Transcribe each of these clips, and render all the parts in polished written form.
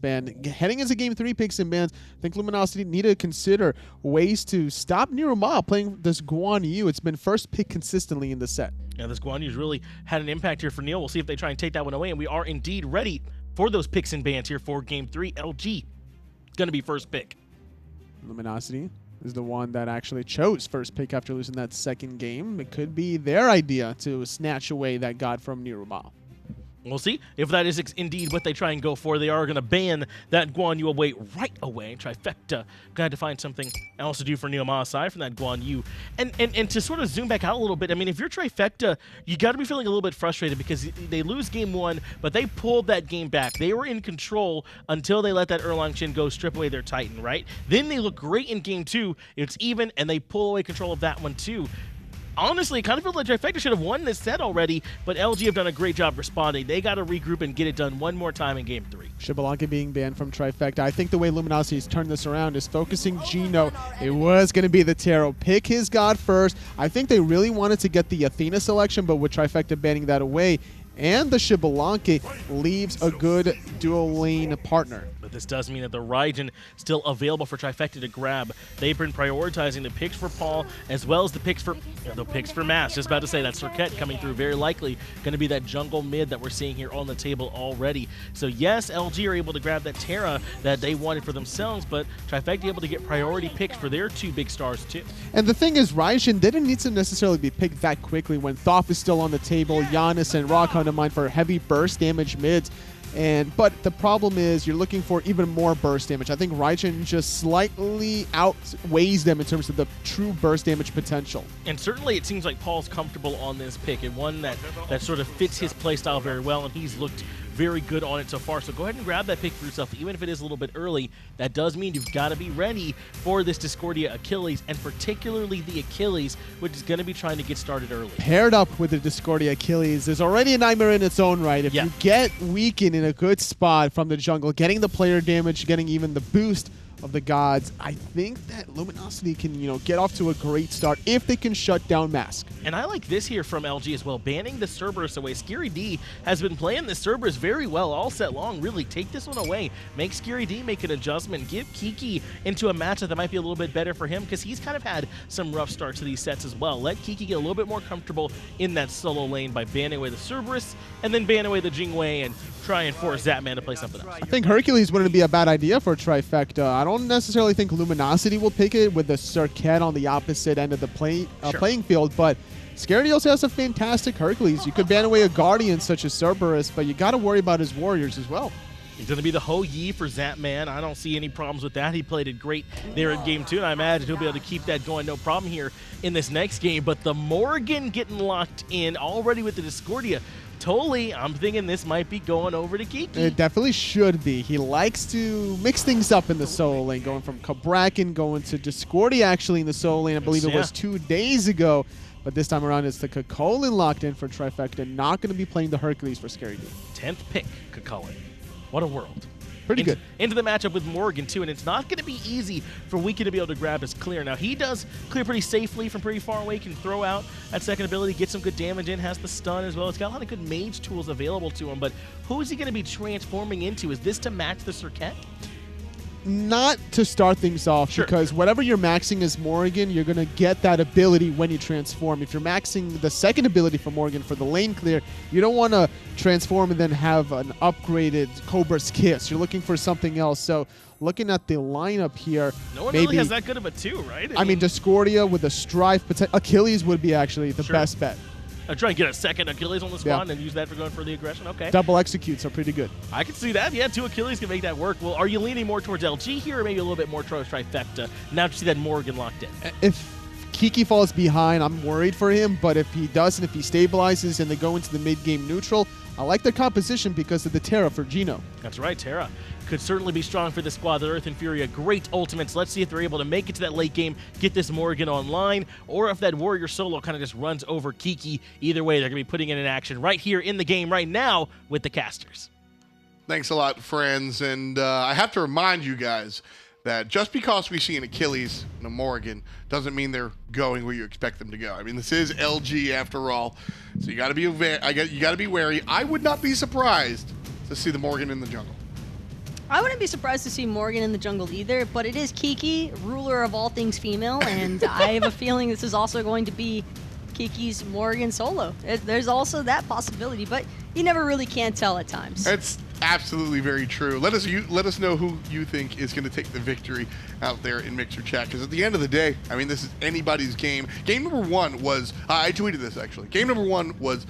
ban. Heading into Game 3 picks and bans, I think Luminosity need to consider ways to stop NeiruMah playing this Guan Yu. It's been first pick consistently in the set. Yeah, this Guan Yu's really had an impact here for Neil. We'll see if they try and take that one away, and we are indeed ready for those picks and bans here for Game 3. LG going to be first pick. Luminosity is the one that actually chose first pick after losing that second game. It could be their idea to snatch away that god from NeiruMah. We'll see if that is indeed what they try and go for. They are going to ban that Guan Yu away right away. Trifecta got to find something else to do for NeiruMah aside from that Guan Yu. And to sort of zoom back out a little bit, I mean, if you're Trifecta, you got to be feeling a little bit frustrated because they lose game 1, but they pulled that game back. They were in control until they let that Erlang Shin go strip away their Titan, right? Then they look great in game 2. It's even, and they pull away control of that one too. Honestly, it kind of feels like Trifecta should have won this set already, but LG have done a great job responding. They got to regroup and get it done one more time in Game 3. Xbalanque being banned from Trifecta. I think the way Luminosity's turned this around is focusing Geno. It was going to be the Taro. Pick his god first. I think they really wanted to get the Athena selection, but with Trifecta banning that away, and the Xbalanque leaves a good dual lane partner. But this does mean that the Raijin still available for Trifecta to grab. They've been prioritizing the picks for Paul as well as the picks for Mass. Just about to say that Circuit coming through, very likely going to be that jungle mid that we're seeing here on the table already. So yes, LG are able to grab that Terra that they wanted for themselves, but Trifecta able to get priority picks for their 2 big stars too. And the thing is, Raijin didn't need to necessarily be picked that quickly when Thoth is still on the table, Giannis and Rock on the mind for heavy burst damage mids. But the problem is you're looking for even more burst damage. I think Raijin just slightly outweighs them in terms of the true burst damage potential. And certainly it seems like Paul's comfortable on this pick, and one that sort of fits his playstyle very well, and he's looked very good on it so far. So go ahead and grab that pick for yourself, even if it is a little bit early. That does mean you've got to be ready for this Discordia Achilles, and particularly the Achilles, which is going to be trying to get started early. Paired up with the Discordia Achilles is already a nightmare in its own right. If you get weakened in a good spot from the jungle, getting the player damage, getting even the boost of the gods, I think that Luminosity can, get off to a great start if they can shut down Mask. And I like this here from LG as well, banning the Cerberus away. Scary D has been playing the Cerberus very well all set long. Really, take this one away. Make Scary D make an adjustment. Give Kiki into a matchup that might be a little bit better for him because he's kind of had some rough starts to these sets as well. Let Kiki get a little bit more comfortable in that solo lane by banning away the Cerberus and then ban away the Jingwei and try and force Zapman to play something else. I think Hercules wouldn't be a bad idea for Trifecta. I don't necessarily think Luminosity will pick it with the Circuit on the opposite end of the playing field, but Scary also has a fantastic Hercules. You could ban away a Guardian such as Cerberus, but you got to worry about his warriors as well. He's going to be the Ho Yi for Zapman. I don't see any problems with that. He played it great there in game 2, and I imagine he'll be able to keep that going no problem here in this next game. But the Morgan getting locked in already with the Discordia. Totally, I'm thinking this might be going over to Kiki. It definitely should be. He likes to mix things up in the solo lane, going from Cabrakan, going to Discordia actually in the solo lane. I believe it was 2 days ago. But this time around, it's the Kukulkan locked in for Trifecta. Not going to be playing the Hercules for Scary D. 10th pick, Kukulkan. What a world. Pretty good. Into the matchup with Morgan, too, and it's not going to be easy for Weekend to be able to grab his clear. Now, he does clear pretty safely from pretty far away, can throw out that second ability, get some good damage in, has the stun as well. It's got a lot of good mage tools available to him, but who is he going to be transforming into? Is this to match the Circuit? Not to start things off, because whatever you're maxing as Morgan, you're going to get that ability when you transform. If you're maxing the second ability for Morgan for the lane clear, you don't want to transform and then have an upgraded Cobra's Kiss. You're looking for something else. So looking at the lineup here, no one really has that good of a 2, right? I mean, Discordia with a Strife, Achilles would be actually the best bet. I'll try and get a second Achilles on the squad and use that for going for the aggression. Okay. Double executes are pretty good. I can see that. Yeah, 2 Achilles can make that work. Well, are you leaning more towards LG here or maybe a little bit more towards Trifecta? Now to see that Morgan locked in. If Kiki falls behind, I'm worried for him, but if he doesn't, if he stabilizes and they go into the mid-game neutral, I like their composition because of the Terra for Geno. That's right, Terra could certainly be strong for the squad. The Earth and Fury are great ultimates. Let's see if they're able to make it to that late game, get this Morgan online, or if that Warrior solo kind of just runs over Kiki. Either way, they're going to be putting it in action right here in the game right now with the casters. Thanks a lot, friends. And I have to remind you guys that just because we see an Achilles and a Morgan doesn't mean they're going where you expect them to go. I mean, this is LG after all, so you got to be wary. I would not be surprised to see the Morgan in the jungle. I wouldn't be surprised to see Morgan in the jungle either, but it is Kiki, ruler of all things female, and I have a feeling this is also going to be Kiki's Morgan solo. There's also that possibility, but you never really can tell at times. That's absolutely very true. Let us know who you think is going to take the victory out there in Mixer Chat, because at the end of the day, I mean, this is anybody's game. Game number 1 was, I tweeted this actually, game number 1 was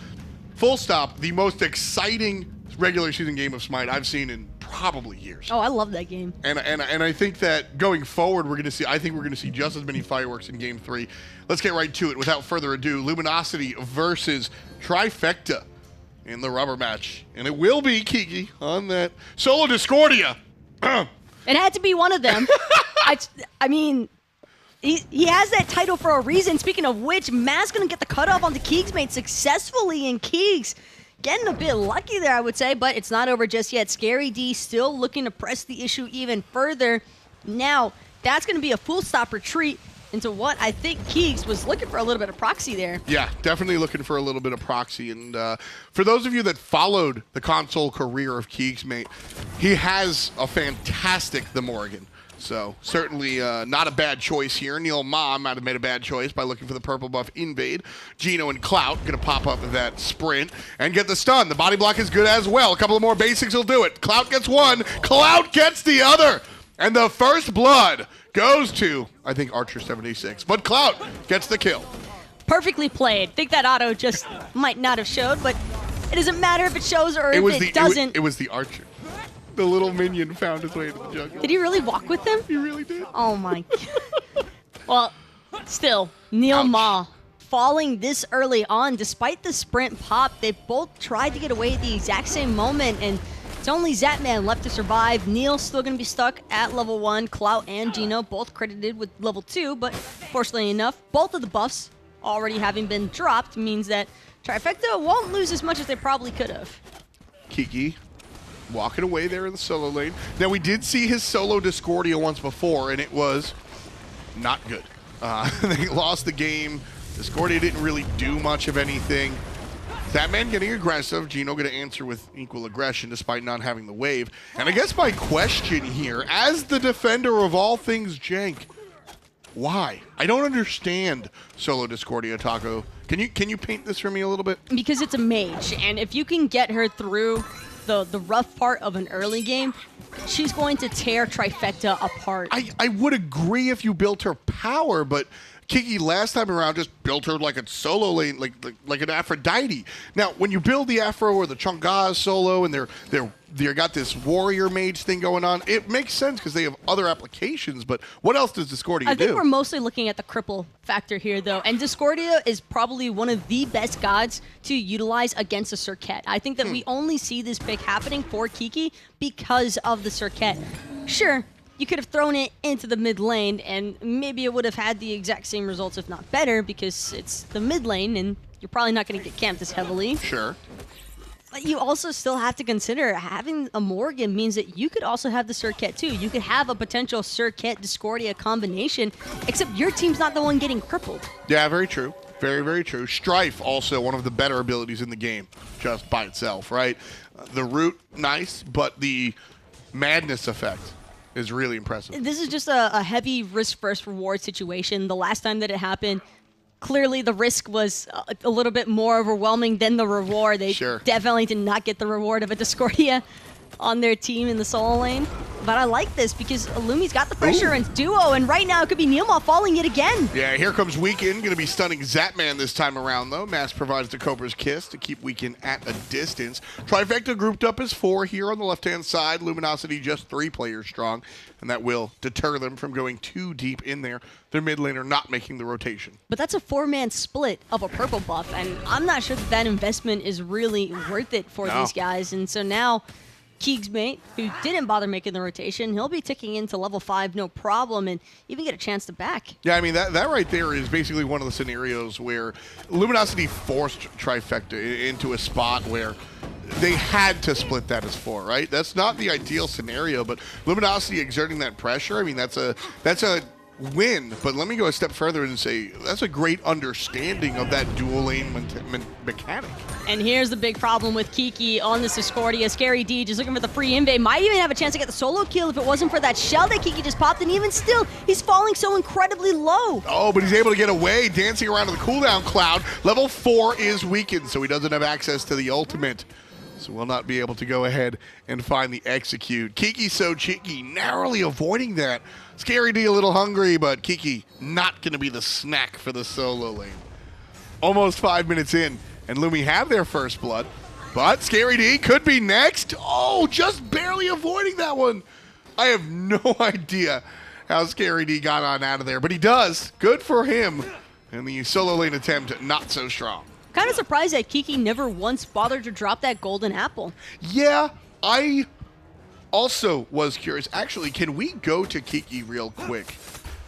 full stop the most exciting regular season game of Smite I've seen in probably years. Oh, I love that game. And I think that going forward, we're going to see just as many fireworks in Game 3. Let's get right to it. Without further ado, Luminosity versus Trifecta in the rubber match. And it will be Kiki on that solo Discordia. It had to be one of them. I mean, he has that title for a reason. Speaking of which, Matt's going to get the cutoff on the keegsmate successfully, and Keegs getting a bit lucky there, I would say, but it's not over just yet. Scary D still looking to press the issue even further. Now, that's going to be a full stop retreat into what I think Keegs was looking for a little bit of proxy there. Yeah, definitely looking for a little bit of proxy. And for those of you that followed the console career of keegsmate, he has a fantastic The Morgan. So certainly not a bad choice here. NeiruMah might have made a bad choice by looking for the purple buff invade. Geno and Clout going to pop up that sprint and get the stun. The body block is good as well. A couple of more basics will do it. Clout gets one. Clout gets the other. And the first blood goes to, I think, Archer 76. But Clout gets the kill. Perfectly played. Think that auto just might not have showed, but it doesn't matter if it shows or if it doesn't. It was the Archer. The little minion found his way to the jungle. Did he really walk with them? He really did. Oh my God. Well, still, NeiruMah falling this early on. Despite the sprint pop, they both tried to get away at the exact same moment, and it's only Zapman left to survive. Neil's still going to be stuck at level 1. Clout and Geno both credited with level 2, but fortunately enough, both of the buffs already having been dropped means that Trifecta won't lose as much as they probably could have. Kiki walking away there in the solo lane. Now, we did see his solo Discordia once before, and it was not good. They lost the game. Discordia didn't really do much of anything. Zapman getting aggressive. Geno going to answer with equal aggression despite not having the wave. And I guess my question here, as the defender of all things jank, why? I don't understand solo Discordia, Taco. Can you paint this for me a little bit? Because it's a mage, and if you can get her through the rough part of an early game, she's going to tear Trifecta apart. I would agree if you built her power, but Kiki last time around just built her like a solo lane, like an Aphrodite. Now, when you build the Afro or the Chang'e solo, and they're got this warrior mage thing going on, it makes sense because they have other applications. But what else does Discordia do? I think we're mostly looking at the cripple factor here, though, and Discordia is probably one of the best gods to utilize against a Circuit. I think that we only see this pick happening for Kiki because of the Circuit. Sure, you could have thrown it into the mid lane, and maybe it would have had the exact same results, if not better, because it's the mid lane, and you're probably not going to get camped as heavily. Sure. But you also still have to consider having a Morgan means that you could also have the Circuit too. You could have a potential Circuit Discordia combination, except your team's not the one getting crippled. Yeah, very true. Very, very true. Strife, also one of the better abilities in the game, just by itself, right? The root, nice, but the madness effect is really impressive. This is just a heavy risk first reward situation. The last time that it happened, clearly the risk was a little bit more overwhelming than the reward. They definitely did not get the reward of a Discordia on their team in the solo lane. But I like this because Lumi's got the pressure and duo, and right now it could be NeiruMah falling yet again. Yeah, here comes Weekend, going to be stunning Zapman this time around, though. Mass provides the Cobra's Kiss to keep Weekend at a distance. Trifecta grouped up as 4 here on the left-hand side. Luminosity just 3 players strong, and that will deter them from going too deep in there. Their mid laner not making the rotation. But that's a 4-man split of a purple buff, and I'm not sure that that investment is really worth it for these guys. And so now keegsmate, who didn't bother making the rotation, he'll be ticking into level 5 no problem and even get a chance to back. Yeah, I mean, that right there is basically one of the scenarios where Luminosity forced Trifecta into a spot where they had to split that as 4, right? That's not the ideal scenario, but Luminosity exerting that pressure, I mean, that's a win, but let me go a step further and say that's a great understanding of that dual lane mechanic. And here's the big problem with Kiki on this Discordia. Scary D just looking for the free invade. Might even have a chance to get the solo kill if it wasn't for that shell that Kiki just popped, and even still, he's falling so incredibly low. Oh, but he's able to get away, dancing around to the cooldown cloud. Level 4 is weakened, so he doesn't have access to the ultimate. So we'll not be able to go ahead and find the execute. KikiSoCheeky narrowly avoiding that. Scary D a little hungry, but Kiki not going to be the snack for the solo lane. Almost 5 minutes in, and Lumi have their first blood. But Scary D could be next. Oh, just barely avoiding that one. I have no idea how Scary D got on out of there, but he does. Good for him. And the solo lane attempt, not so strong. Kind of surprised that Kiki never once bothered to drop that golden apple. Yeah, I also was curious. Actually, can we go to Kiki real quick?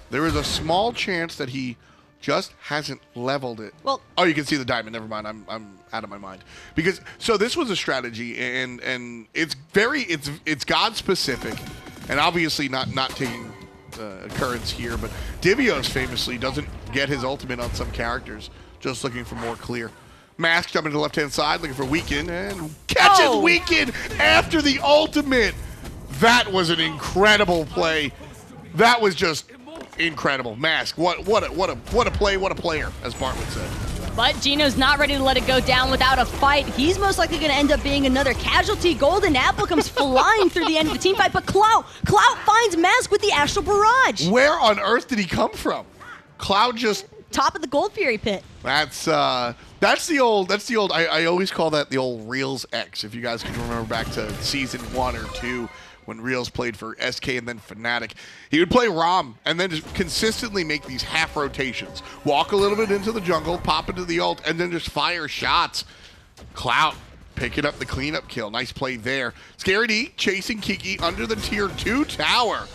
There is a small chance that he just hasn't leveled it. Well, oh, you can see the diamond. Never mind. I'm out of my mind. Because so this was a strategy, and it's God specific, and obviously not taking occurrence here. But Divios famously doesn't get his ultimate on some characters. Just looking for more clear. Mask jumping to the left-hand side, looking for Weaken, and catches Weaken after the ultimate. That was an incredible play. That was just incredible. Mask, what a play, what a player, as Bart would say. But Geno's not ready to let it go down without a fight. He's most likely going to end up being another casualty. Golden Apple comes flying through the end of the team fight, but Clout finds Mask with the Astral Barrage. Where on earth did he come from? Clout just... top of the Gold Fury pit. That's the old, I always call that the old Reels X, if you guys can remember back to season 1 or 2 when Reels played for SK and then Fnatic. He would play Rom and then just consistently make these half rotations. Walk a little bit into the jungle, pop into the ult, and then just fire shots. Clout picking up the cleanup kill. Nice play there. Scary D chasing Kiki under the tier 2 tower.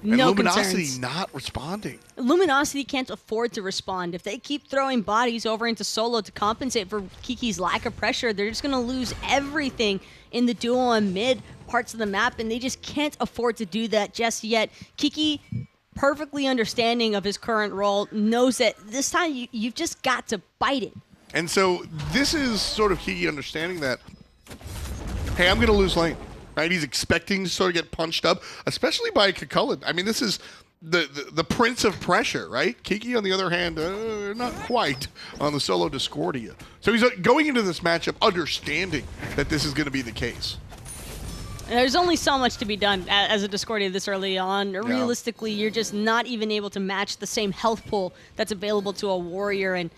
And No Luminosity concerns. not responding. Luminosity can't afford to respond. If they keep throwing bodies over into solo to compensate for Kiki's lack of pressure, they're just going to lose everything in the dual and mid parts of the map, and they just can't afford to do that just yet. Kiki, perfectly understanding of his current role, knows that this time you've just got to bite it. And so this is sort of Kiki understanding that, hey, I'm going to lose lane. Right? He's expecting to sort of get punched up, especially by Kakulin. I mean, this is the prince of pressure, right? Kiki, on the other hand, not quite on the solo Discordia. So he's going into this matchup understanding that this is going to be the case. And there's only so much to be done as a Discordia this early on. Yeah. Realistically, you're just not even able to match the same health pool that's available to a warrior. And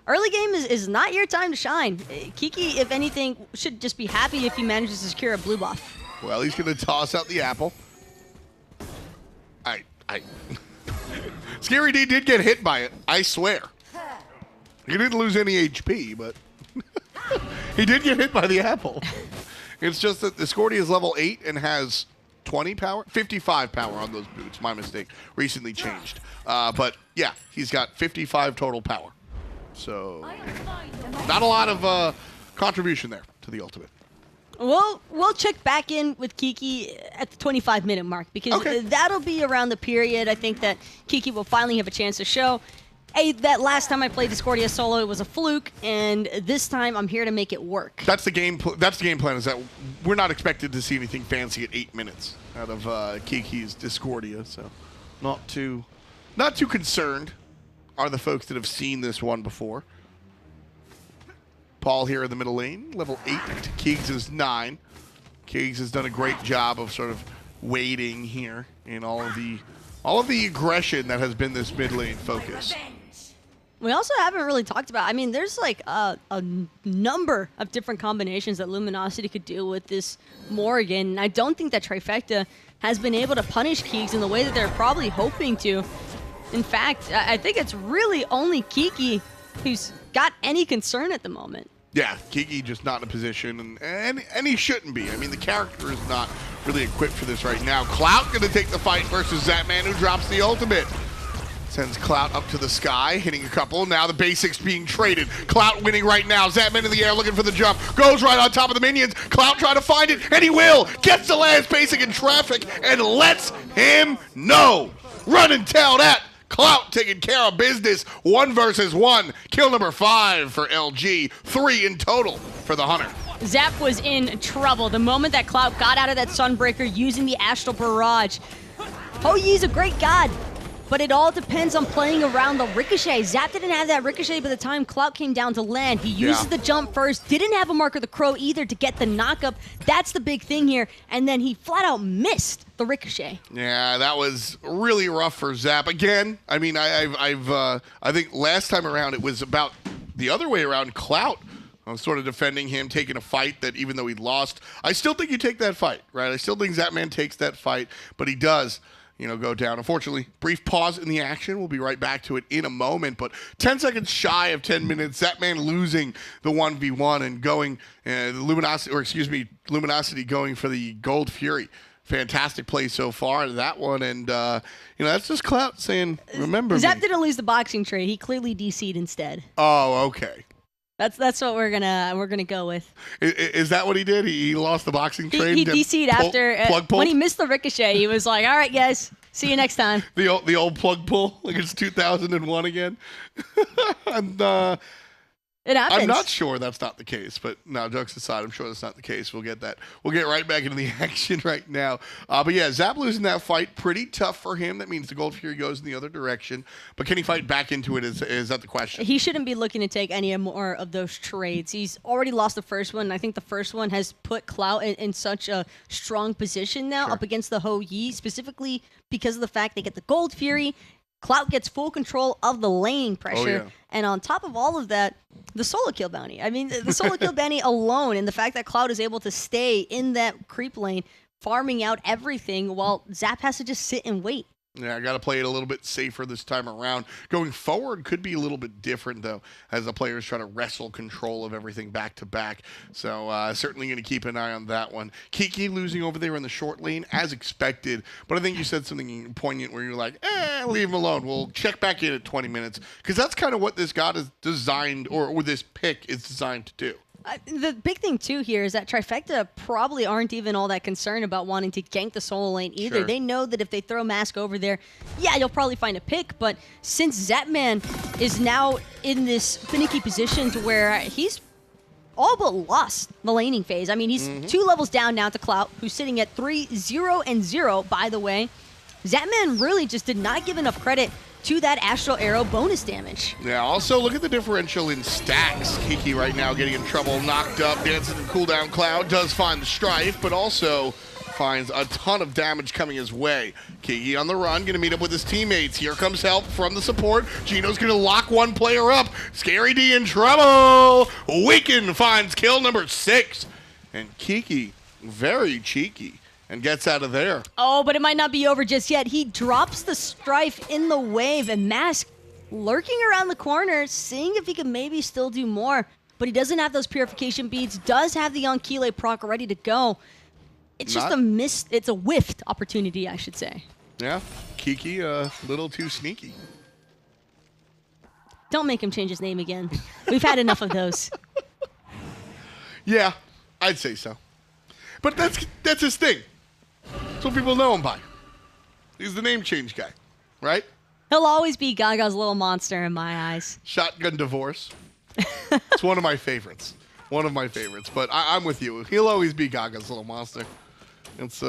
early game is not your time to shine. Kiki, if anything, should just be happy if he manages to secure a blue buff. Well, he's going to toss out the apple. Scary D did get hit by it, I swear. He didn't lose any HP, but he did get hit by the apple. It's just that Discordia is level 8 and has 20 power? 55 power on those boots. My mistake. Recently changed. But, yeah, he's got 55 total power. So, not a lot of contribution there to the ultimate. We'll check back in with Kiki at the 25-minute mark, because that'll be around the period I think that Kiki will finally have a chance to show, hey, that last time I played Discordia solo, it was a fluke, and this time I'm here to make it work. That's the game. That's the game plan. Is that we're not expected to see anything fancy at 8 minutes out of Kiki's Discordia. So, not too concerned are the folks that have seen this one before. Paul here in the middle lane, level 8 to Keegs' 9. Keegs has done a great job of sort of waiting here in all of the aggression that has been this mid lane focus. We also haven't really talked about, I mean, there's like a number of different combinations that Luminosity could do with this Morgan. And I don't think that Trifecta has been able to punish Keegs in the way that they're probably hoping to. In fact, I think it's really only Kiki who's got any concern at the moment. Yeah, Kiki just not in a position, and he shouldn't be. I mean, the character is not really equipped for this right now. Clout going to take the fight versus Zapman, who drops the ultimate. Sends Clout up to the sky, hitting a couple. Now the basics being traded. Clout winning right now. Zapman in the air looking for the jump. Goes right on top of the minions. Clout trying to find it, and he will. Gets the last basic in traffic and lets him know. Run and tell that. Clout taking care of business. 1 versus 1. Kill number 5 for LG. 3 in total for the Hunter. Zap was in trouble the moment that Clout got out of that Sunbreaker using the Astral Barrage. Ho-Yi's a great god, but it all depends on playing around the Ricochet. Zap didn't have that Ricochet by the time Clout came down to land. He uses the jump first, didn't have a Mark of the Crow either to get the knockup. That's the big thing here, and then he flat out missed the Ricochet. Yeah, that was really rough for Zap. Again, I mean, I think last time around it was about the other way around. Clout, I was sort of defending him, taking a fight that even though he lost, I still think you take that fight, right? I still think Zapman takes that fight, but he does, go down. Unfortunately, brief pause in the action. We'll be right back to it in a moment, but 10 seconds shy of 10 minutes, Zapman losing the 1v1 and going, Luminosity going for the Gold Fury. Fantastic play so far, that one, and that's just Clout saying, remember Zap me. didn't lose the boxing trade. He clearly DC'd instead. Oh, okay. That's what we're gonna go with. Is that what he did? He lost the boxing trade. He DC'd after plug pull? When he missed the Ricochet. He was like, "All right, guys, see you next time." The old plug pull, like it's 2001 again. And It happens. I'm not sure that's not the case, but no, jokes aside, I'm sure that's not the case. We'll get that. We'll get right back into the action right now. But yeah, Zap losing that fight, pretty tough for him. That means the Gold Fury goes in the other direction. But can he fight back into it? Is that the question? He shouldn't be looking to take any more of those trades. He's already lost the first one. I think the first one has put Clout in such a strong position now up against the Ho-Yi, specifically because of the fact they get the Gold Fury. Clout gets full control of the laning pressure, and on top of all of that, the solo kill bounty. I mean, the solo kill bounty alone, and the fact that Clout is able to stay in that creep lane, farming out everything, while Zap has to just sit and wait. Yeah, I got to play it a little bit safer this time around. Going forward could be a little bit different, though, as the players try to wrestle control of everything back to back. So certainly going to keep an eye on that one. Kiki losing over there in the short lane, as expected. But I think you said something poignant where you're like, leave him alone. We'll check back in at 20 minutes. Because that's kind of what this god is designed, or this pick is designed to do. The big thing, too, here is that Trifecta probably aren't even all that concerned about wanting to gank the solo lane either. They know that if they throw Mask over there, you'll probably find a pick. But since Zapman is now in this finicky position to where he's all but lost the laning phase. I mean, he's 2 levels down now to Clout, who's sitting at 3-0-0, by the way. Zapman really just did not give enough credit to that Astral Arrow bonus damage. Yeah, also look at the differential in stacks. Kiki right now getting in trouble, knocked up, dancing in cooldown. Cloud does find the strife, but also finds a ton of damage coming his way. Kiki on the run, gonna meet up with his teammates. Here comes help from the support. Geno's gonna lock one player up. Scary D in trouble. Weaken finds kill number 6. And Kiki, very cheeky, and gets out of there. Oh, but it might not be over just yet. He drops the strife in the wave, and Mask lurking around the corner, seeing if he can maybe still do more. But he doesn't have those purification beads, does have the Onkile proc ready to go. It's just it's a whiffed opportunity, I should say. Yeah, Kiki a little too sneaky. Don't make him change his name again. We've had enough of those. Yeah, I'd say so. But that's his thing. That's what people know him by. He's the name change guy, right? He'll always be Gaga's little monster in my eyes. Shotgun divorce. It's one of my favorites. One of my favorites. But I'm with you. He'll always be Gaga's little monster. That's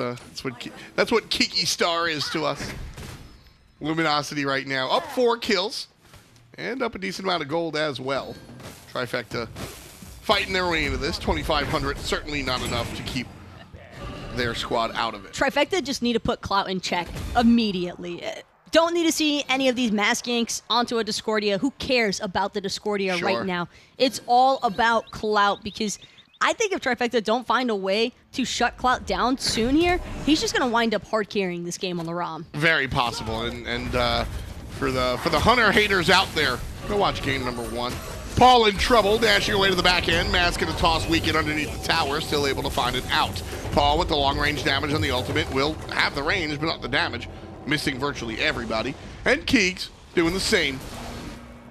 what Kiki Star is to us. Luminosity right now up 4 kills and up a decent amount of gold as well. Trifecta fighting their way into this. 2,500, certainly not enough to keep their squad out of it. Trifecta just need to put Clout in check immediately. Don't need to see any of these mass ganks onto a Discordia. Who cares about the Discordia right now? It's all about Clout, because I think if Trifecta don't find a way to shut Clout down soon here, he's just going to wind up hard carrying this game on the ROM. Very possible. And for the Hunter haters out there, go watch game number 1. Paul in trouble, dashing away to the back end. Mask gonna toss Weaken underneath the tower, still able to find it out. Paul with the long range damage on the ultimate will have the range, but not the damage. Missing virtually everybody. And Keegs doing the same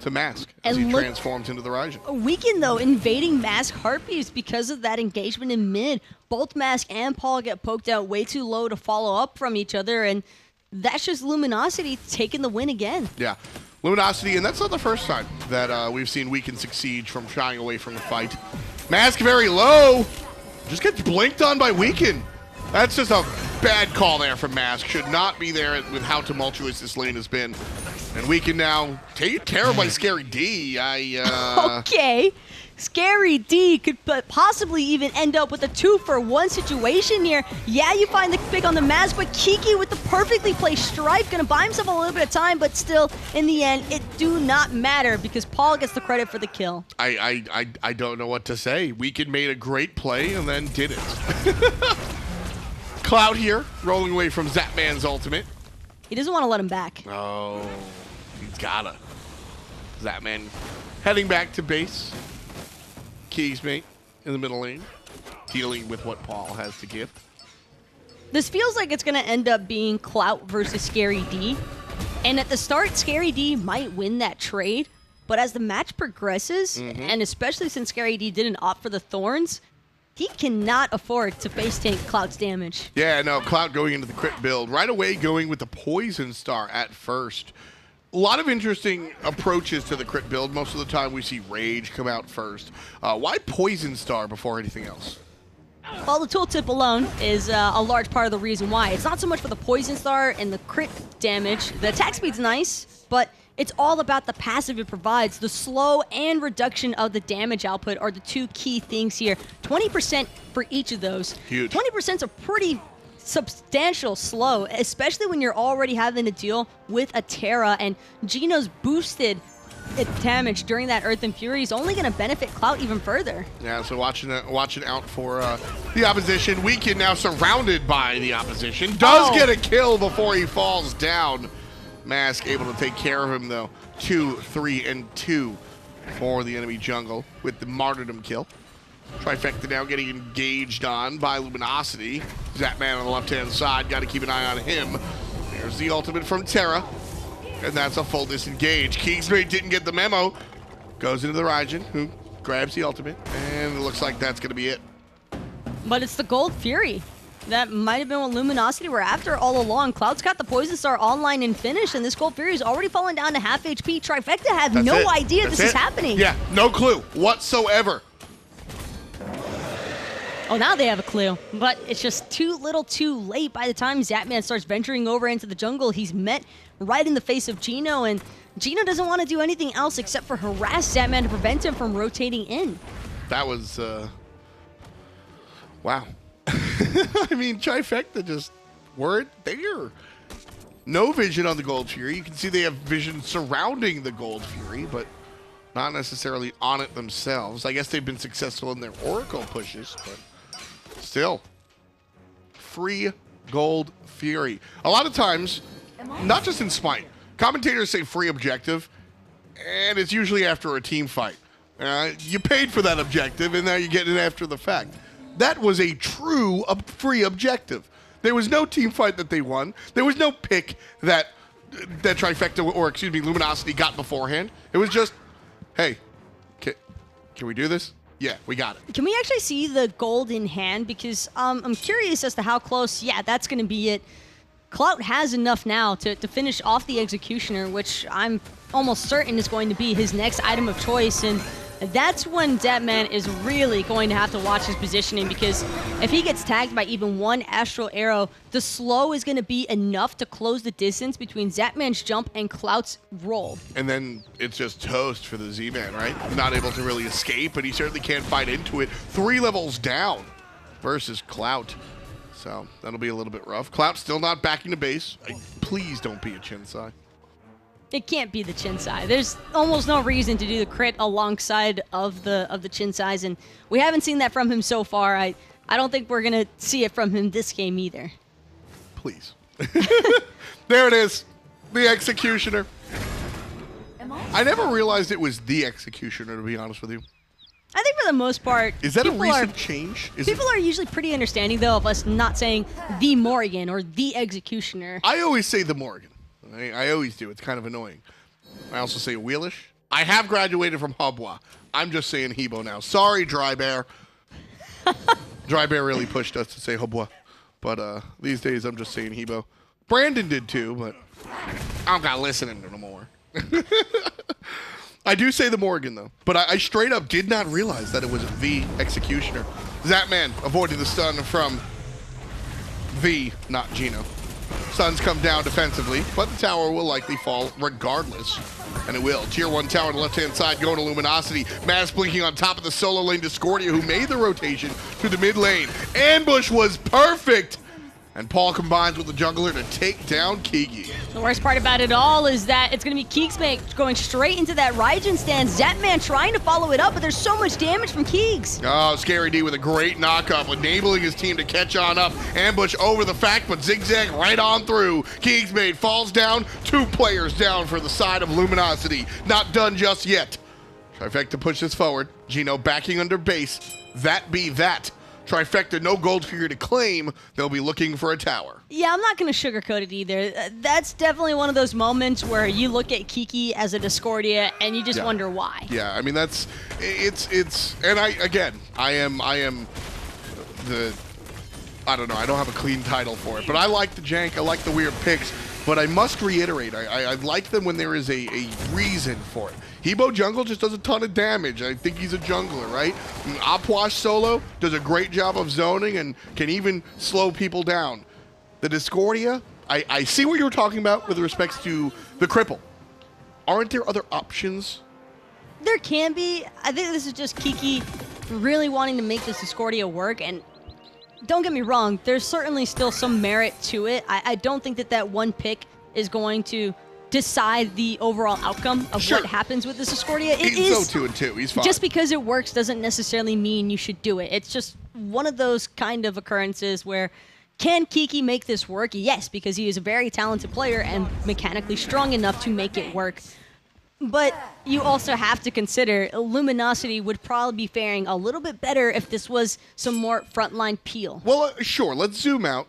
to Mask as he transforms into the Raijin. Weaken, though, invading Mask Heartbeats because of that engagement in mid. Both Mask and Paul get poked out way too low to follow up from each other, and that's just Luminosity taking the win again. Yeah. Luminosity, and that's not the first time that we've seen Weekend succeed from shying away from the fight. Mask very low. Just gets blinked on by Weekend. That's just a bad call there from Mask. Should not be there with how tumultuous this lane has been. And Weekend now taken care of by Scary D. Okay. Scary D could possibly even end up with a 2-for-1 situation here. Yeah, you find the pick on the Mask, but Kiki with the perfectly placed strike, gonna buy himself a little bit of time, but still, in the end, it do not matter because Paul gets the credit for the kill. I don't know what to say. Weekend made a great play and then didn't. Clout here, rolling away from Zapman's ultimate. He doesn't want to let him back. Oh, he's gotta. Zapman heading back to base. Keegsmate in the middle lane, dealing with what Paul has to give. This feels like it's going to end up being Clout versus Scary D. And at the start, Scary D might win that trade. But as the match progresses, and especially since Scary D didn't opt for the Thorns, he cannot afford to face tank Clout's damage. Yeah, no, Clout going into the crit build. Right away going with the Poison Star at first. A lot of interesting approaches to the crit build. Most of the time we see Rage come out first. Why Poison Star before anything else? Well, the tooltip alone is a large part of the reason why. It's not so much for the Poison Star and the crit damage. The attack speed's nice, but it's all about the passive it provides. The slow and reduction of the damage output are the two key things here. 20% for each of those. Huge. 20% is a pretty substantial slow, especially when you're already having to deal with a Terra, and Geno's boosted damage during that Earth and Fury is only going to benefit Clout even further. Yeah, so watching out for the opposition. Weekend now surrounded by the opposition. Does get a kill before he falls down. Mask able to take care of him though. 2, 3, and 2 for the enemy jungle with the martyrdom kill. Trifecta now getting engaged on by Luminosity. Zapman on the left-hand side, got to keep an eye on him. There's the ultimate from Terra, and that's a full disengage. keegsmate didn't get the memo. Goes into the Raijin, who grabs the ultimate, and it looks like that's going to be it. But it's the Gold Fury. That might have been what Luminosity were after all along. Cloud's got the Poison Star online and finished, and this Gold Fury is already fallen down to half HP. Trifecta have no idea this is happening. Yeah, no clue whatsoever. Oh, now they have a clue, but it's just too little too late. By the time Zapman starts venturing over into the jungle, he's met right in the face of Geno, and Geno doesn't want to do anything else except for harass Zapman to prevent him from rotating in. That was, wow. I mean, Trifecta just weren't there. No vision on the Gold Fury. You can see they have vision surrounding the Gold Fury, but not necessarily on it themselves. I guess they've been successful in their Oracle pushes, but still. Free Gold Fury. A lot of times, not just in Smite, commentators say free objective, and it's usually after a team fight. You paid for that objective, and now you get it after the fact. That was a true free objective. There was no team fight that they won. There was no pick that Trifecta, or excuse me, Luminosity got beforehand. It was just, hey, can we do this? Yeah, we got it. Can we actually see the gold in hand? Because I'm curious as to how close, yeah, that's going to be it. Clout has enough now to finish off the Executioner, which I'm almost certain is going to be his next item of choice, and that's when Zapman is really going to have to watch his positioning, because if he gets tagged by even one Astral Arrow, the slow is going to be enough to close the distance between Zapman's jump and Clout's roll. And then it's just toast for the Z-Man, right? Not able to really escape, but he certainly can't fight into it. 3 levels down versus Clout. So that'll be a little bit rough. Clout still not backing the base. Please don't be a Chinsai. It can't be the Chinsai. There's almost no reason to do the crit alongside of the Chinsais, and we haven't seen that from him so far. I don't think we're gonna see it from him this game either. Please. There it is, the Executioner. I never realized it was the Executioner, to be honest with you. I think for the most part, is that a recent change? People are usually pretty understanding, though, of us not saying the Morrigan or the Executioner. I always say the Morrigan. I always do. It's kind of annoying. I also say Wheelish. I have graduated from Hubwa. I'm just saying Hebo now. Sorry, Dry Bear. Dry Bear really pushed us to say Hubwa. But these days, I'm just saying Hebo. Brandon did too, but I don't gotta listen to him no more. I do say the Morgan, though, but I straight up did not realize that it was the Executioner. Zapman avoided the stun from the NotGeno. Stuns come down defensively, but the tower will likely fall regardless. And it will. Tier 1 tower on the left-hand side going to Luminosity. Mass blinking on top of the solo lane Discordia, who made the rotation to the mid lane. Ambush was perfect! And Paul combines with the jungler to take down Kiki. The worst part about it all is that it's going to be keegsmate going straight into that Raijin stand. Zapman trying to follow it up, but there's so much damage from Keegs. Oh, Scary D with a great knock-up, enabling his team to catch on up. Ambush over the fact, but zigzag right on through. Keegsmate falls down. 2 players down for the side of Luminosity. Not done just yet. Trifecta pushes forward. Geno backing under base. That be that. Trifecta, no gold figure to claim. They'll be looking for a tower. Yeah, I'm not going to sugarcoat it either. That's definitely one of those moments where you look at Kiki as a Discordia and you just wonder why. Yeah, I mean, and I am the, I don't know, I don't have a clean title for it, but I like the jank, I like the weird picks, but I must reiterate, I like them when there is a reason for it. Hebo jungle just does a ton of damage. I think he's a jungler, right? Opwash solo does a great job of zoning and can even slow people down. The Discordia, I see what you were talking about with respects to the cripple. Aren't there other options? There can be. I think this is just Kiki really wanting to make this Discordia work, and don't get me wrong, there's certainly still some merit to it. I don't think that one pick is going to decide the overall outcome of what happens with this Discordia. He's so 2-2. He's fine. Just because it works doesn't necessarily mean you should do it. It's just one of those kind of occurrences where, can Kiki make this work? Yes, because he is a very talented player and mechanically strong enough to make it work. But you also have to consider Luminosity would probably be faring a little bit better if this was some more frontline peel. Well, sure. Let's zoom out.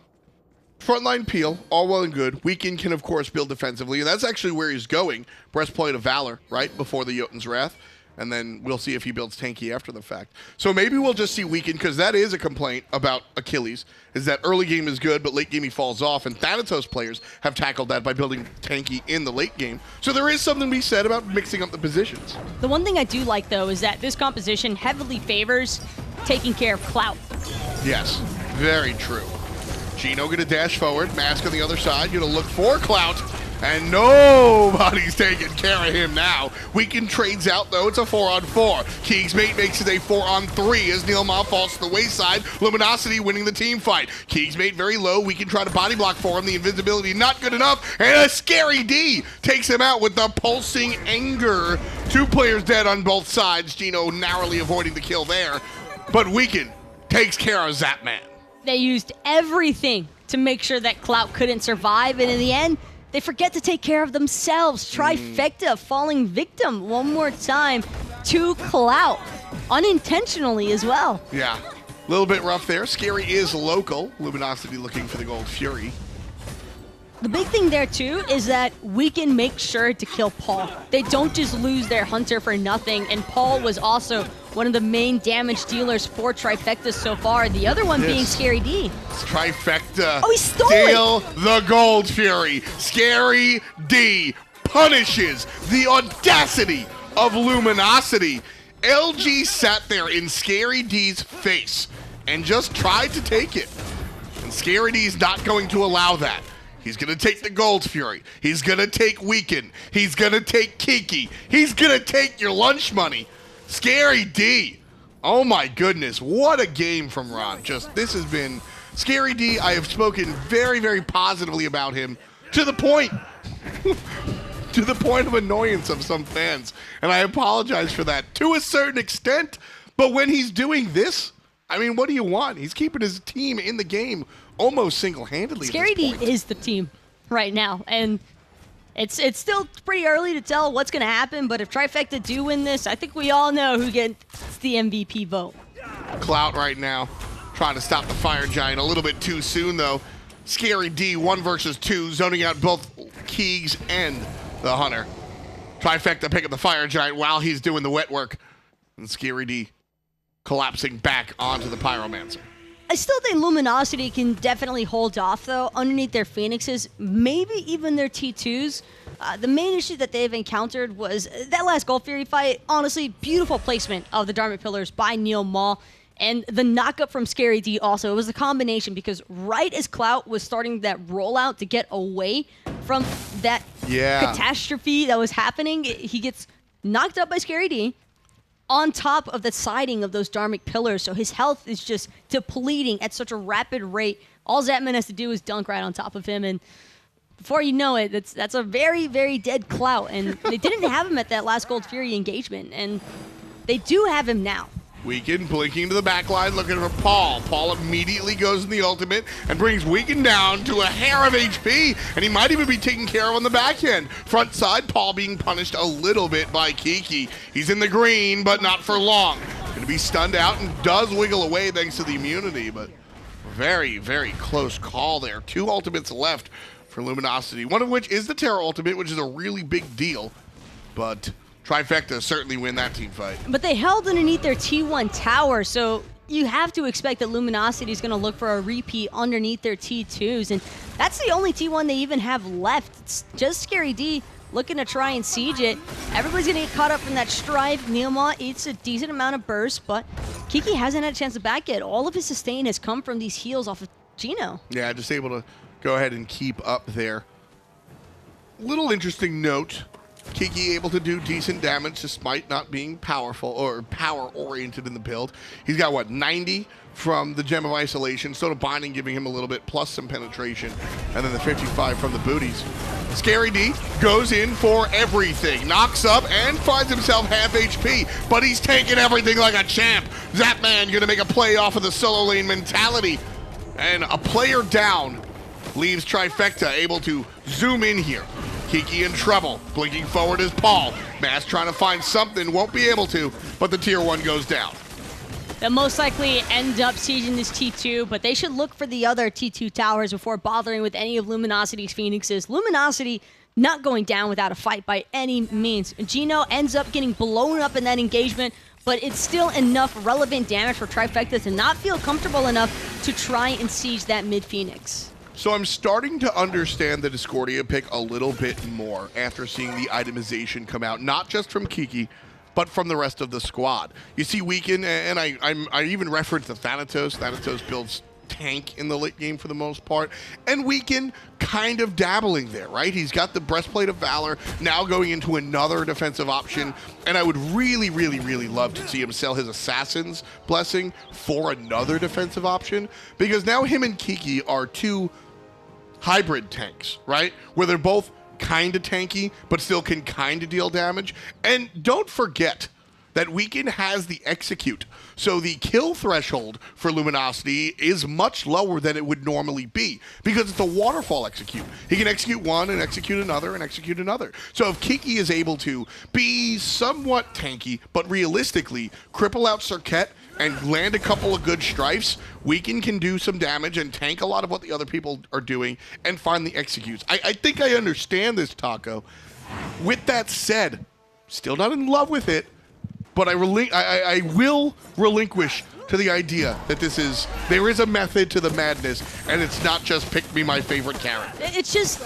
Frontline peel, all well and good. Weekend can, of course, build defensively, and that's actually where he's going. Breastplate of Valor, right, before the Jotun's Wrath, and then we'll see if he builds tanky after the fact. So maybe we'll just see Weekend, because that is a complaint about Achilles, is that early game is good, but late game he falls off, and Thanatos players have tackled that by building tanky in the late game. So there is something to be said about mixing up the positions. The one thing I do like, though, is that this composition heavily favors taking care of Clout. Yes, very true. Geno gonna dash forward, Mask on the other side, gonna look for Clout, and nobody's taking care of him now. Weekend trades out, though. It's a 4-on-4. Keegsmate makes it a 4-on-3 as NeiruMah falls to the wayside. Luminosity winning the team fight. Keegsmate very low. Weekend try to body block for him. The invisibility not good enough, and a Scary D takes him out with the pulsing anger. 2 players dead on both sides. Geno narrowly avoiding the kill there, but Weekend takes care of Zapman. They used everything to make sure that Clout couldn't survive, and in the end, they forget to take care of themselves. Trifecta falling victim one more time to Clout, unintentionally as well. Yeah, a little bit rough there. Scary is local. Luminosity looking for the Gold Fury. The big thing there, too, is that Weekend makes sure to kill Paul. They don't just lose their Hunter for nothing, and Paul was also one of the main damage dealers for Trifecta so far, the other one being Scary D. It's Trifecta. Oh, he stole Steal the Gold Fury. Scary D punishes the audacity of Luminosity. LG sat there in Scary D's face and just tried to take it. And Scary D's not going to allow that. He's going to take the Gold Fury. He's going to take Weekend. He's going to take Kiki. He's going to take your lunch money. Scary D. Oh my goodness. What a game from Ron. This has been Scary D. I have spoken very, very positively about him to the point to the point of annoyance of some fans. And I apologize for that to a certain extent. But when he's doing this, I mean, what do you want? He's keeping his team in the game almost single-handedly. Scary D is the team right now, and it's still pretty early to tell what's going to happen, but if Trifecta do win this, I think we all know who gets the MVP vote. Clout right now trying to stop the Fire Giant a little bit too soon, though. Scary D, 1 versus 2, zoning out both Keegs and the Hunter. Trifecta picking the Fire Giant while he's doing the wet work, and Scary D collapsing back onto the Pyromancer. I still think Luminosity can definitely hold off, though, underneath their Phoenixes, maybe even their T2s. The main issue that they've encountered was that last Gold Fury fight. Honestly, beautiful placement of the Dharmic Pillars by NeiruMah. And the knockup from Scary D also, it was a combination because right as Clout was starting that rollout to get away from that catastrophe that was happening, he gets knocked up by Scary D on top of the siding of those Dharmic Pillars. So his health is just depleting at such a rapid rate. All Zapman has to do is dunk right on top of him. And before you know it, that's a very, very dead Clout. And they didn't have him at that last Gold Fury engagement. And they do have him now. Weaken blinking to the back line, looking for Paul. Paul immediately goes in the ultimate and brings Weaken down to a hair of HP, and he might even be taken care of on the back end. Front side, Paul being punished a little bit by Kiki. He's in the green, but not for long. Going to be stunned out and does wiggle away thanks to the immunity, but very, very close call there. 2 ultimates left for Luminosity, one of which is the Terror ultimate, which is a really big deal, but Trifecta certainly win that team fight. But they held underneath their T1 tower, so you have to expect that Luminosity is going to look for a repeat underneath their T2s, and that's the only T1 they even have left. It's just Scary D looking to try and siege it. Everybody's going to get caught up in that strife. NeiruMah eats a decent amount of burst, but Kiki hasn't had a chance to back yet. All of his sustain has come from these heals off of Geno. Yeah, just able to go ahead and keep up there. Little interesting note. Kiki able to do decent damage despite not being powerful or power-oriented in the build. He's got, what, 90 from the Gem of Isolation, Stone of Binding giving him a little bit, plus some penetration, and then the 55 from the booties. Scary D goes in for everything, knocks up and finds himself half HP, but he's taking everything like a champ. Zapman gonna make a play off of the solo lane mentality, and a player down leaves Trifecta able to zoom in here. Kiki in trouble. Blinking forward is Paul. Mass trying to find something, won't be able to, but the tier 1 goes down. They'll most likely end up sieging this T2, but they should look for the other T2 towers before bothering with any of Luminosity's Phoenixes. Luminosity not going down without a fight by any means. Geno ends up getting blown up in that engagement, but it's still enough relevant damage for Trifecta to not feel comfortable enough to try and siege that mid-Phoenix. So I'm starting to understand the Discordia pick a little bit more after seeing the itemization come out, not just from Kiki, but from the rest of the squad. You see Weaken, and I even referenced the Thanatos. Thanatos builds tank in the late game for the most part, and Weaken kind of dabbling there, right? He's got the Breastplate of Valor, now going into another defensive option, and I would really, really, really love to see him sell his Assassin's Blessing for another defensive option, because now him and Kiki are 2 hybrid tanks, right? Where they're both kind of tanky, but still can kind of deal damage. And don't forget that Weaken has the execute. So the kill threshold for Luminosity is much lower than it would normally be because it's a waterfall execute. He can execute one and execute another and execute another. So if Kiki is able to be somewhat tanky, but realistically cripple out Cirquette and land a couple of good strifes, Weaken can do some damage and tank a lot of what the other people are doing and find the executes. I think I understand this, Taco. With that said, still not in love with it, but I will relinquish to the idea that there is a method to the madness, and it's not just pick me my favorite character. It's just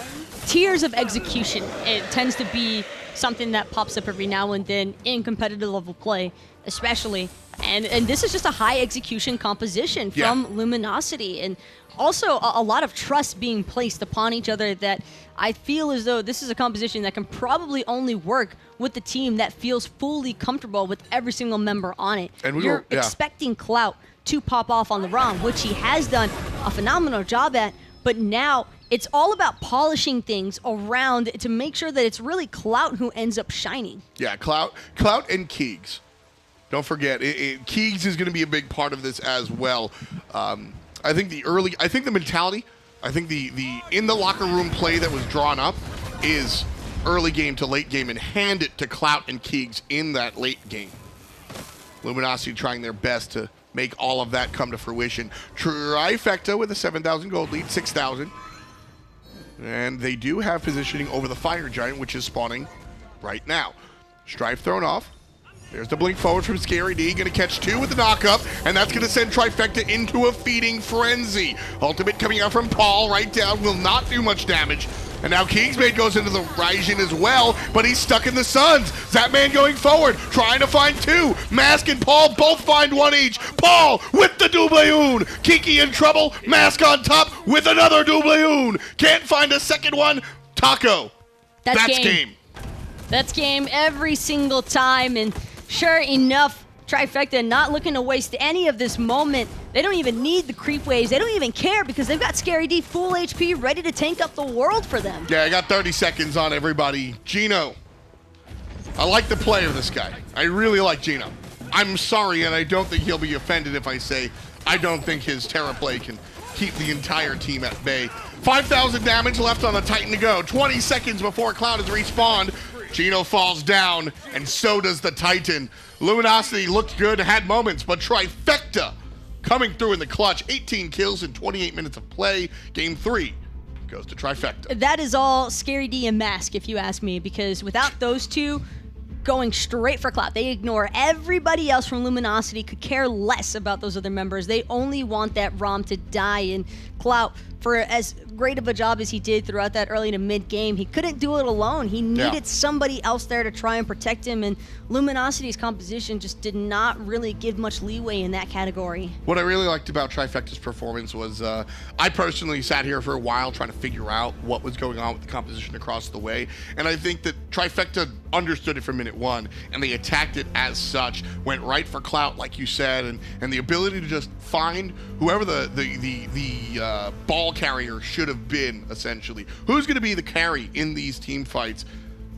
tiers of execution. It tends to be something that pops up every now and then in competitive level play, especially. And this is just a high execution composition from Luminosity, and also a lot of trust being placed upon each other that I feel as though this is a composition that can probably only work with the team that feels fully comfortable with every single member on it. And you're expecting Clout to pop off on the ROM, which he has done a phenomenal job at, but now it's all about polishing things around to make sure that it's really Clout who ends up shining. Yeah, Clout and Keegs. Don't forget, Keegs is going to be a big part of this as well. I think the mentality, I think the in the locker room play that was drawn up is early game to late game and hand it to Clout and Keegs in that late game. Luminosity trying their best to make all of that come to fruition. Trifecta with a 7,000 gold lead, 6,000. And they do have positioning over the Fire Giant, which is spawning right now. Strife thrown off. There's the blink forward from Scary D, gonna catch 2 with the knock-up, and that's gonna send Trifecta into a feeding frenzy. Ultimate coming out from Paul, right down, will not do much damage. And now keegsmate goes into the Raijin as well, but he's stuck in the Suns. Zapman going forward, trying to find 2. Mask and Paul both find 1 each. Paul with the doubleune. Kiki in trouble, Mask on top with another doubleune. Can't find a second one. Taco. That's game. That's game every single time, and sure enough, Trifecta not looking to waste any of this moment. They don't even need the creep waves. They don't even care because they've got Scary D full HP ready to tank up the world for them. Yeah, I got 30 seconds on everybody. Geno. I like the play of this guy. I really like Geno. I'm sorry, and I don't think he'll be offended if I say I don't think his Terra play can keep the entire team at bay. 5,000 damage left on the Titan to go. 20 seconds before Clout is respawned. Geno falls down, and so does the Titan. Luminosity looked good, had moments, but Trifecta coming through in the clutch. 18 kills in 28 minutes of play. Game 3 goes to Trifecta. That is all Scary D and Mask, if you ask me, because without those two going straight for Clout, they ignore everybody else from Luminosity, could care less about those other members. They only want that ROM to die, and Clout, for as great of a job as he did throughout that early to mid game, he couldn't do it alone. He needed somebody else there to try and protect him, and Luminosity's composition just did not really give much leeway in that category. What I really liked about Trifecta's performance was I personally sat here for a while trying to figure out what was going on with the composition across the way, and I think that Trifecta understood it from minute 1, and they attacked it as such, went right for Clout, like you said, and the ability to just find whoever the ball carrier should have been, essentially. Who's going to be the carry in these team fights?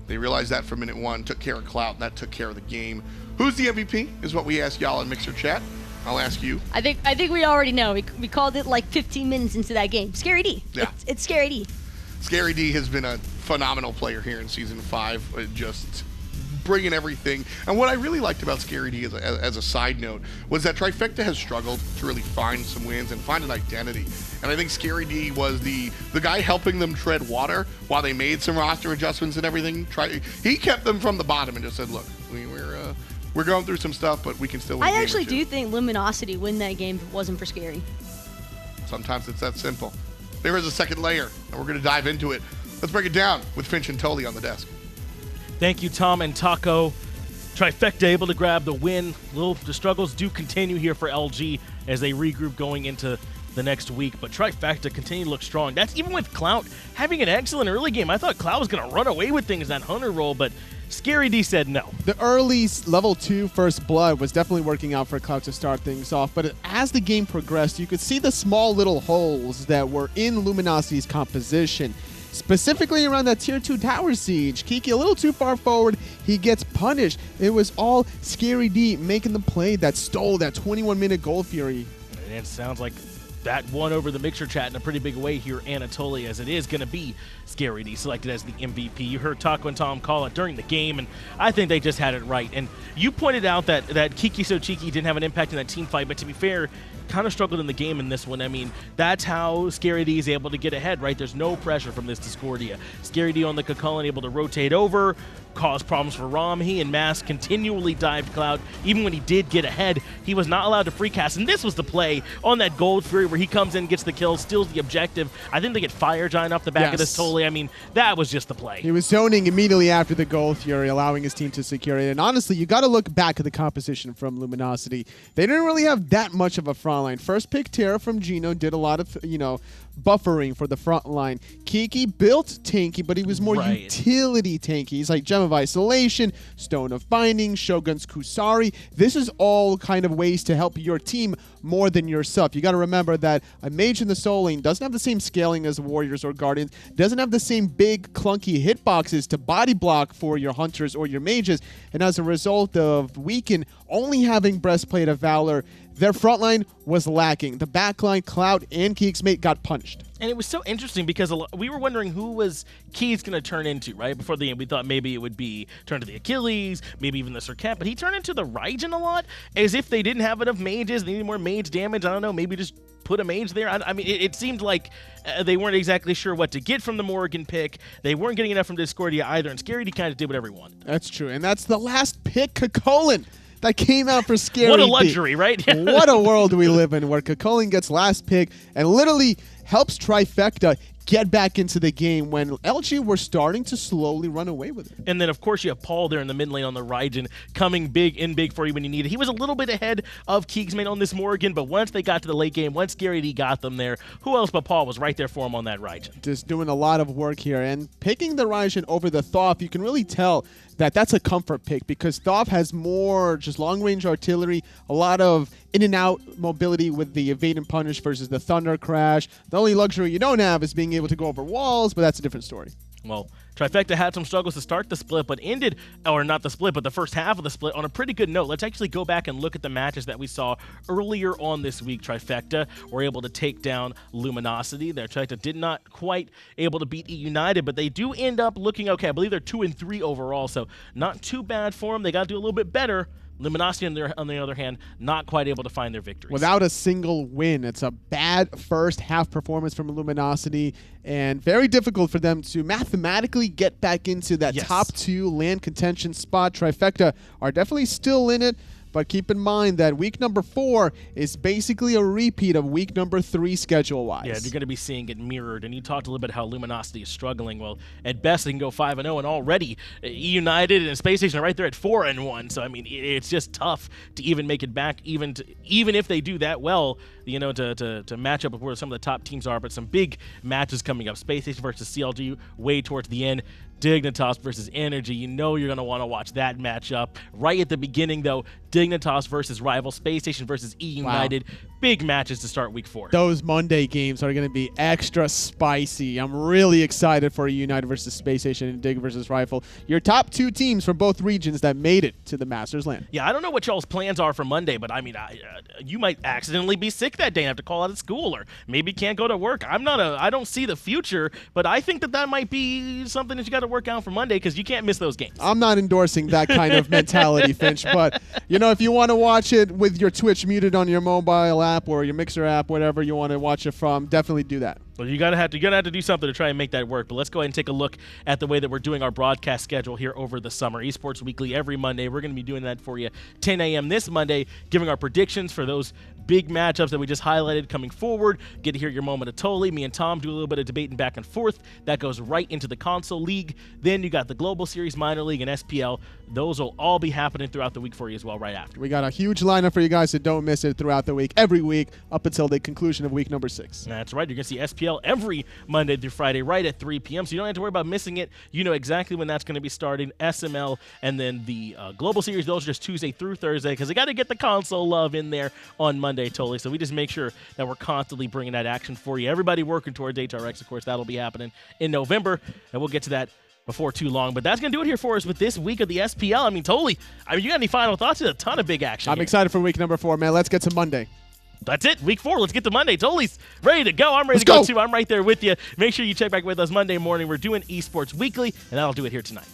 They realized that from minute 1, took care of Clout, and that took care of the game. Who's the MVP is what we asked y'all in Mixer Chat. I'll ask you. I think we already know. We called it like 15 minutes into that game. Scary D. Yeah. It's Scary D. Scary D has been a phenomenal player here in Season 5, just bringing everything. And what I really liked about Scary D as a side note was that Trifecta has struggled to really find some wins and find an identity. And I think Scary D was the guy helping them tread water while they made some roster adjustments and everything. He kept them from the bottom and just said, look, we're going through some stuff, but we can still win. I actually do think Luminosity win that game if it wasn't for Scary. Sometimes it's that simple. There is a second layer, and we're going to dive into it. Let's break it down with Finch and Tully on the desk. Thank you, Tom and Taco. Trifecta able to grab the win. The struggles do continue here for LG as they regroup going into the next week, but Trifecta continue to look strong. That's even with Clout having an excellent early game. I thought Clout was going to run away with things that Hunter role, but Scary D said no. The early level 2 first blood was definitely working out for Clout to start things off, but as the game progressed, you could see the small little holes that were in Luminosity's composition. Specifically around that tier 2 tower siege. Kiki a little too far forward, he gets punished. It was all Scary D making the play that stole that 21-minute Gold Fury. And it sounds like that won over the Mixer Chat in a pretty big way here, Anatoly, as it is going to be Scary D selected as the MVP. You heard Taco and Tom call it during the game, and I think they just had it right. And you pointed out that KikiSoCheeky didn't have an impact in that team fight, but to be fair, kind of struggled in the game in this one. I mean, that's how Scary D is able to get ahead, right? There's no pressure from this Discordia. Scary D on the Kukulkan able to rotate over, cause problems for Rom. He and Mask continually dived Clout. Even when he did get ahead, he was not allowed to free cast. And this was the play on that Gold Fury where he comes in, gets the kill, steals the objective. I think they get Fire Giant off the back of this Tully. I mean, that was just the play. He was zoning immediately after the Gold Fury, allowing his team to secure it. And honestly, you got to look back at the composition from Luminosity. They didn't really have that much of a front line. First pick Terra from Geno did a lot of, buffering for the front line. Kiki built tanky, but he was more utility tanky. He's like Gem of Isolation, Stone of Binding, Shogun's Kusari. This is all kind of ways to help your team more than yourself. You got to remember that a mage in the soul lane doesn't have the same scaling as warriors or guardians, doesn't have the same big clunky hitboxes to body block for your hunters or your mages, and as a result of Weaken only having Breastplate of Valor, their front line was lacking. The back line, Clout and keegsmate, got punched. And it was so interesting because we were wondering who was Keys going to turn into, right? Before the end, we thought maybe it would be turn to the Achilles, maybe even the Sercat, but he turned into the Raijin a lot, as if they didn't have enough mages, they needed more mage damage. I don't know, maybe just put a mage there. I mean, it seemed like they weren't exactly sure what to get from the Morgan pick. They weren't getting enough from Discordia either, and Scary D kind of did whatever he wanted. That's true, and that's the last pick, Kakolin, that came out for Scary. What a luxury, right? What a world we live in, where Kakolin gets last pick and literally helps Trifecta get back into the game when LG were starting to slowly run away with it. And then, of course, you have Paul there in the mid lane on the Raijin, coming big for you when you need it. He was a little bit ahead of keegsmate on this Morgan, but once they got to the late game, once Scary D got them there, who else but Paul was right there for him on that Raijin? Just doing a lot of work here, and picking the Raijin over the Thoth, you can really tell that that's a comfort pick because Thoth has more just long-range artillery, a lot of in-and-out mobility with the evade and punish versus the Thunder Crash. The only luxury you don't have is being able to go over walls, but that's a different story. Well, Trifecta had some struggles to start the split, but ended, or not the split, but the first half of the split on a pretty good note. Let's actually go back and look at the matches that we saw earlier on this week. Trifecta were able to take down Luminosity. Their Trifecta did not quite able to beat United, but they do end up looking okay. I believe they're 2-3 overall, so not too bad for them. They got to do a little bit better. Luminosity, on the other hand, not quite able to find their victories. Without a single win. It's a bad first half performance from Luminosity, and very difficult for them to mathematically get back into that top 2 land contention spot. Trifecta are definitely still in it, but keep in mind that week number 4 is basically a repeat of week number 3 schedule-wise. Yeah, you're going to be seeing it mirrored, and you talked a little bit how Luminosity is struggling. Well, at best, they can go 5-0, and already United and Space Station are right there at 4-1. So, I mean, it's just tough to even make it back, even if they do that well, you know, to match up with where some of the top teams are. But some big matches coming up. Space Station versus CLG way towards the end. Dignitas versus Energy. You know you're going to want to watch that matchup. Right at the beginning, though, Dignitas versus rival Space Station versus United. Wow. Big matches to start week 4. Those Monday games are going to be extra spicy. I'm really excited for United versus Space Station and Dig versus Rifle. Your top 2 teams from both regions that made it to the Masters land. Yeah, I don't know what y'all's plans are for Monday, but I mean, you might accidentally be sick that day and have to call out of school, or maybe can't go to work. I don't see the future, but I think that might be something that you got to work out for Monday because you can't miss those games. I'm not endorsing that kind of mentality, Finch, but you know, if you want to watch it with your Twitch muted on your mobile app or your Mixer app, whatever you want to watch it from, definitely do that. Well, you're gonna have to do something to try and make that work. But let's go ahead and take a look at the way that we're doing our broadcast schedule here over the summer. Esports Weekly every Monday. We're gonna be doing that for you 10 a.m. this Monday, giving our predictions for those big matchups that we just highlighted coming forward. Get to hear your moment of Totally. Me and Tom do a little bit of debating back and forth. That goes right into the console league. Then you got the Global Series, Minor League, and SPL. Those will all be happening throughout the week for you as well right after. We got a huge lineup for you guys, so don't miss it throughout the week, every week, up until the conclusion of week number 6. That's right. You're going to see SPL every Monday through Friday right at 3 p.m., so you don't have to worry about missing it. You know exactly when that's going to be starting. SML and then the Global Series, those are just Tuesday through Thursday because they got to get the console love in there on Monday totally. So we just make sure that we're constantly bringing that action for you. Everybody working towards HRX, of course. That'll be happening in November, and we'll get to that before too long. But that's going to do it here for us with this week of the SPL. I mean, totally. I mean, you got any final thoughts? There's a ton of big action I'm excited for week number 4, man. Let's get to Monday. That's it. Week 4. Let's get to Monday. Totally ready to go. I'm ready to go too. I'm right there with you. Make sure you check back with us Monday morning. We're doing Esports Weekly, and that'll do it here tonight.